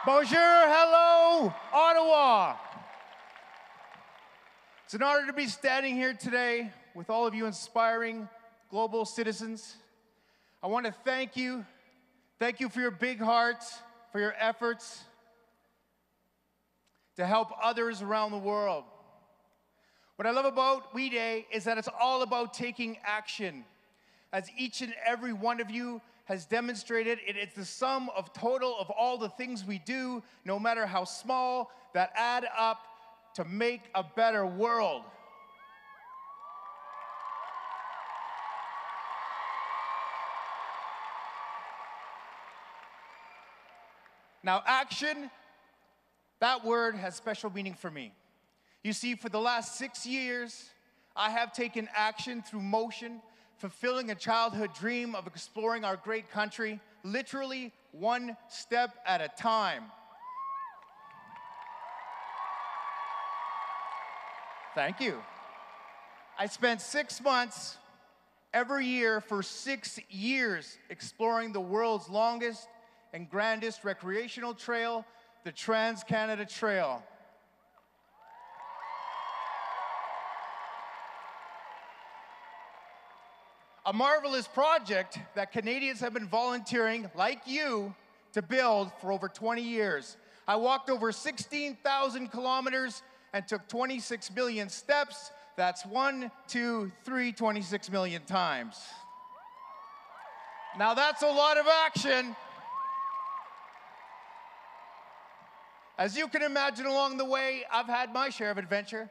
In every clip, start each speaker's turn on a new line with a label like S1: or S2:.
S1: Bonjour, hello, Ottawa. It's an honor to be standing here today with all of you inspiring global citizens. I want to thank you. Thank you for your big hearts, for your efforts to help others around the world. What I love about We Day is that it's all about taking action. As each and every one of you has demonstrated, it is the sum of total of all the things we do, no matter how small, that add up to make a better world. Now, action, that word has special meaning for me. You see, for the last 6 years, I have taken action through motion, fulfilling a childhood dream of exploring our great country, literally one step at a time. Thank you. I spent 6 months every year for 6 years exploring the world's longest and grandest recreational trail, the Transcanadien Trail. A marvelous project that Canadians have been volunteering, like you, to build for over 20 years. I walked over 16,000 kilometers and took 26 million steps. That's 26 million times. Now that's a lot of action. As you can imagine, along the way, I've had my share of adventure.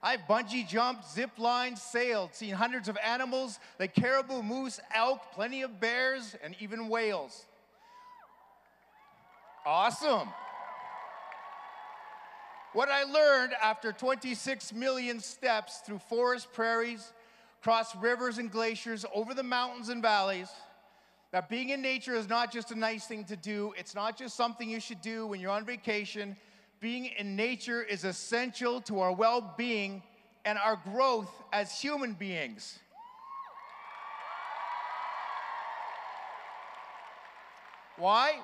S1: I've bungee jumped, zip lined, sailed, seen hundreds of animals like caribou, moose, elk, plenty of bears, and even whales. Awesome. What I learned after 26 million steps through forest prairies, across rivers and glaciers, over the mountains and valleys, that being in nature is not just a nice thing to do. It's not just something you should do when you're on vacation. Being in nature is essential to our well-being and our growth as human beings. Why?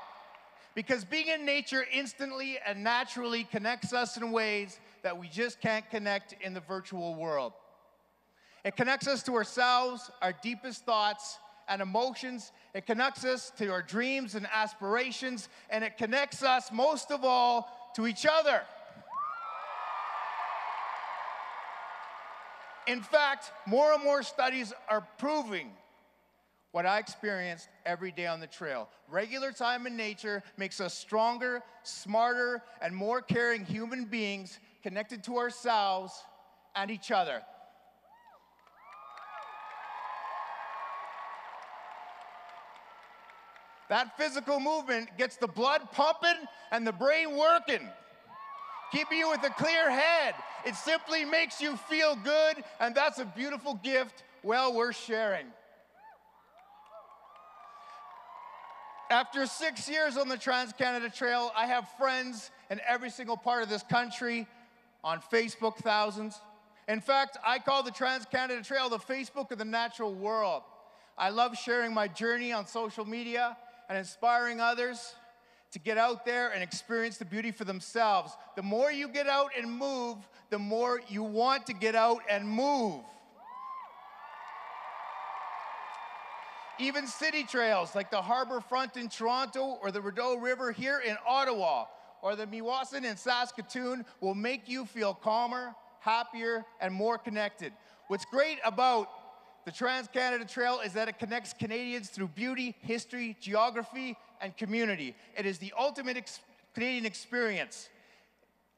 S1: Because being in nature instantly and naturally connects us in ways that we just can't connect in the virtual world. It connects us to ourselves, our deepest thoughts and emotions. It connects us to our dreams and aspirations, and it connects us, most of all, to each other. In fact, more and more studies are proving what I experienced every day on the trail. Regular time in nature makes us stronger, smarter, and more caring human beings connected to ourselves and each other. That physical movement gets the blood pumping and the brain working, keeping you with a clear head. It simply makes you feel good, and that's a beautiful gift well worth sharing. After 6 years on the Transcanadien Trail, I have friends in every single part of this country, on Facebook, thousands. In fact, I call the Transcanadien Trail the Facebook of the natural world. I love sharing my journey on social media and inspiring others to get out there and experience the beauty for themselves. The more you get out and move, the more you want to get out and move. Even city trails like the Harbor Front in Toronto or the Rideau River here in Ottawa or the Meise in Saskatoon will make you feel calmer, happier, and more connected. What's great about the Transcanadien Trail is that it connects Canadians through beauty, history, geography, and community. It is the ultimate Canadian experience.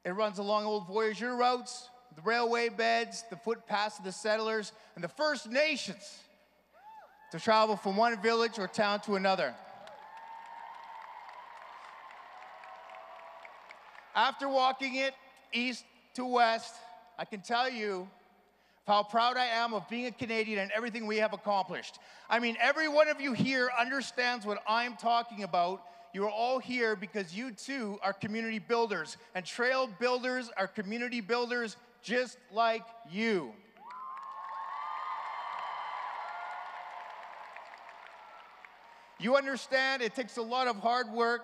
S1: It runs along old voyageur routes, the railway beds, the footpaths of the settlers, and the First Nations to travel from one village or town to another. After walking it east to west, I can tell you how proud I am of being a Canadian and everything we have accomplished. I mean, every one of you here understands what I'm talking about. You are all here because you too are community builders, and trail builders are community builders just like you. You understand it takes a lot of hard work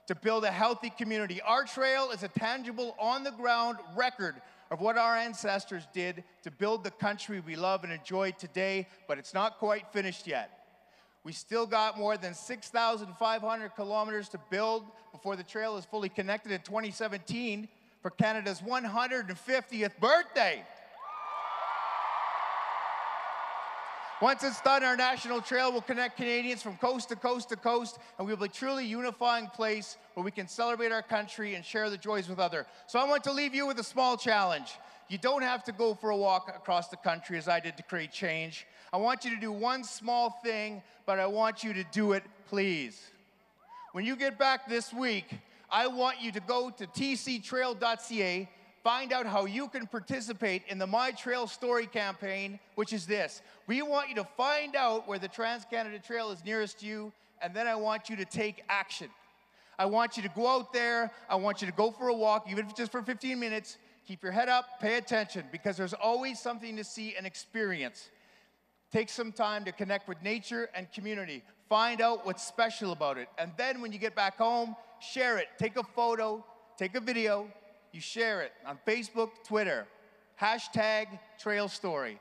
S1: to build a healthy community. Our trail is a tangible, on-the-ground record of what our ancestors did to build the country we love and enjoy today, but it's not quite finished yet. We still got more than 6,500 kilometers to build before the trail is fully connected in 2017 for Canada's 150th birthday. Once it's done, our national trail will connect Canadians from coast to coast to coast, and we'll be a truly unifying place where we can celebrate our country and share the joys with others. So I want to leave you with a small challenge. You don't have to go for a walk across the country as I did to create change. I want you to do one small thing, but I want you to do it, please. When you get back this week, I want you to go to tctrail.ca, find out how you can participate in the My Trail Story campaign, which is this. We want you to find out where the Transcanada Trail is nearest you, and then I want you to take action. I want you to go out there. I want you to go for a walk, even if it's just for 15 minutes. Keep your head up, pay attention, because there's always something to see and experience. Take some time to connect with nature and community. Find out what's special about it. And then when you get back home, share it. Take a photo, take a video. You share it on Facebook, Twitter. #Trail Story.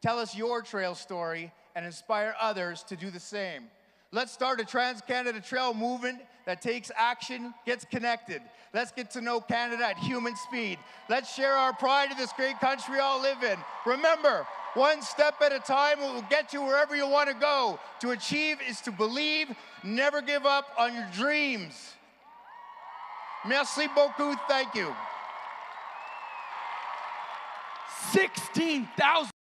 S1: Tell us your trail story and inspire others to do the same. Let's start a Transcanada Trail movement that takes action, gets connected. Let's get to know Canada at human speed. Let's share our pride in this great country we all live in. Remember, one step at a time will get you wherever you want to go. To achieve is to believe. Never give up on your dreams. Merci beaucoup. Thank you.
S2: 16,000